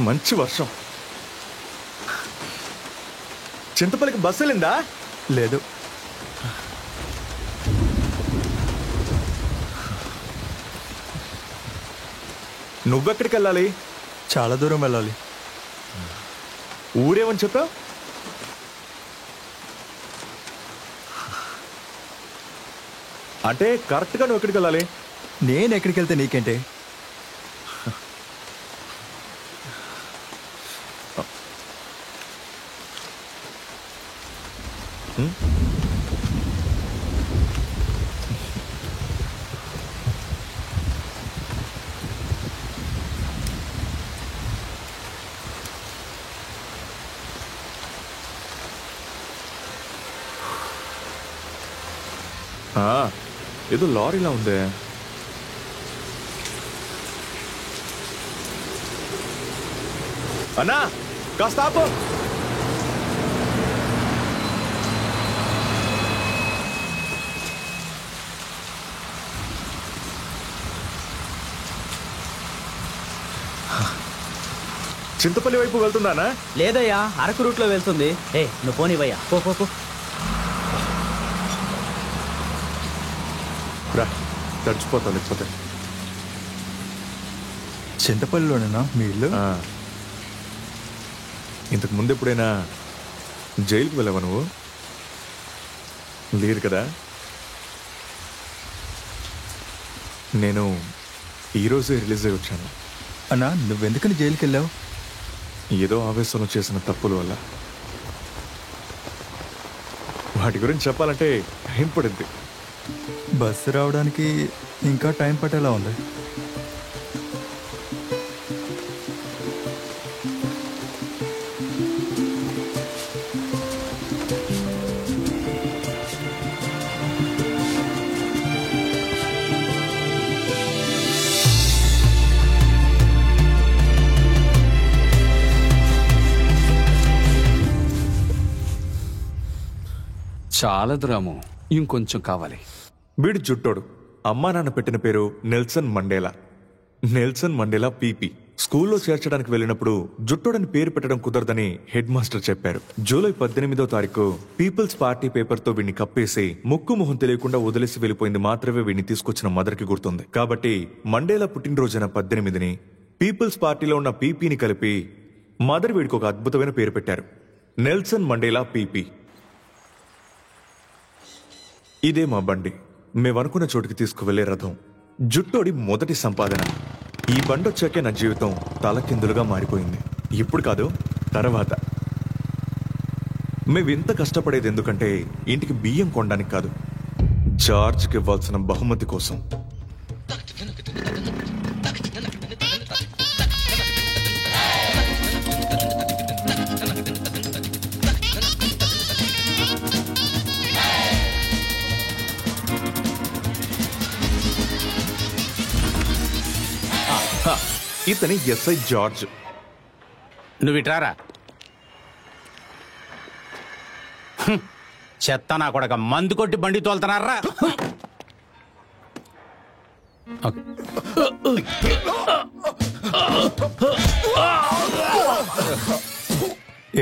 మంచి వర్షం. చింతపల్లికి బస్సు వెళ్ళిందా? లేదు. నువ్వెక్కడికి వెళ్ళాలి? చాలా దూరం వెళ్ళాలి. ఊరేమని చెప్పావు? అంటే కరెక్ట్గా నువ్వు ఎక్కడికి వెళ్ళాలి? నేను ఎక్కడికి వెళ్తే నీకేంటి? ఏదో లారీలా ఉందే. అన్నా కాస్త ఆపు. చింతపల్లి వైపు వెళ్తుందానా? లేదయ్యా, అరకు రూట్లో వెళ్తుంది. నువ్వు పోనివయ్యా, పో పో పో. రా, తడిచిపోతావు లేకపోతే. చింతపల్లిలోనేనా మీ ఇల్లు? ఇంతకు ముందు ఎప్పుడైనా జైలుకి వెళ్ళావా నువ్వు? లేదు కదా. నేను ఈరోజే రిలీజ్ అయి వచ్చాను. అన్నా, నువ్వెందుకని జైలుకి వెళ్ళావు? ఏదో ఆవేశంలో చేసిన తప్పుల వల్ల. వాటి గురించి చెప్పాలంటే టైం పడింది. బస్సు రావడానికి ఇంకా టైం పట్టేలా ఉంది. చాలదు రాము, ఇంకొంచెం కావాలి. వీడు జుట్టోడు. అమ్మా నాన్న పెట్టిన పేరు Nelson Mandela. Nelson Mandela PP. స్కూల్లో చేర్చడానికి వెళ్ళినప్పుడు జుట్టోడని పేరు పెట్టడం కుదరదని హెడ్ మాస్టర్ చెప్పారు. జూలై 18వ తారీఖు పీపుల్స్ పార్టీ పేపర్తో వీడిని కప్పేసి ముక్కు మొహం తెలియకుండా వదిలేసి వెళ్ళిపోయింది మాత్రమే వీడిని తీసుకొచ్చిన మదర్కి గుర్తుంది. కాబట్టి మండేలా పుట్టినరోజైన 18ని పీపుల్స్ పార్టీలో ఉన్న పీపీని కలిపి మదర్ వీడికి ఒక అద్భుతమైన పేరు పెట్టారు, నెల్సన్ మండేలా పీపీ. ఇదే మా బండి. మేమనుకున్న చోటుకి తీసుకువెళ్లే రథం. జుట్టోడి మొదటి సంపాదన. ఈ బండి వచ్చాకే నా జీవితం తలకిందులుగా మారిపోయింది. ఇప్పుడు కాదు, తర్వాత. మేమింత కష్టపడేది ఎందుకంటే ఇంటికి బియ్యం కొనడానికి కాదు, జార్జ్కి ఇవ్వాల్సిన బహుమతి కోసం. ఇతని ఎస్ఐ జార్జ్. నువ్వు ఇట్రారా. చెత్త నా కొడక, మందు కొట్టి బండి తోలుతున్నారా?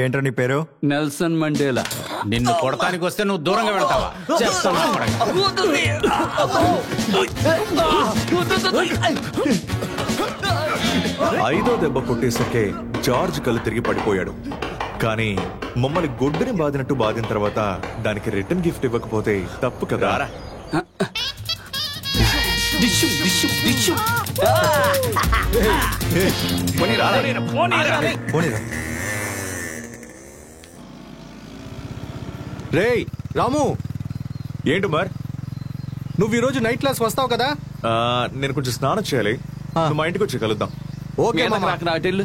ఏంట్రా నీ పేరు? Nelson Mandela. నిన్ను కొడతానికి వస్తే నువ్వు దూరంగా వెళ్తావా? చెత్త నా కొడక. 5వ దెబ్బ కొట్టేసరికి జార్జ్ కళ్ళు తిరిగి పడిపోయాడు. కానీ మమ్మల్ని గొడ్డుని బాదినట్టు బాదిన తర్వాత దానికి రిటర్న్ గిఫ్ట్ ఇవ్వకపోతే తప్పు కదా. రేయ్ రాము, ఏంటి మరి? నువ్వు ఈరోజు నైట్ క్లాస్ వస్తావు కదా? నేను కొంచెం స్నానం చేయాలి. మా ఇంటికి వచ్చి కలుద్దాం. ఓకే. నాకు నాటెళ్ళు.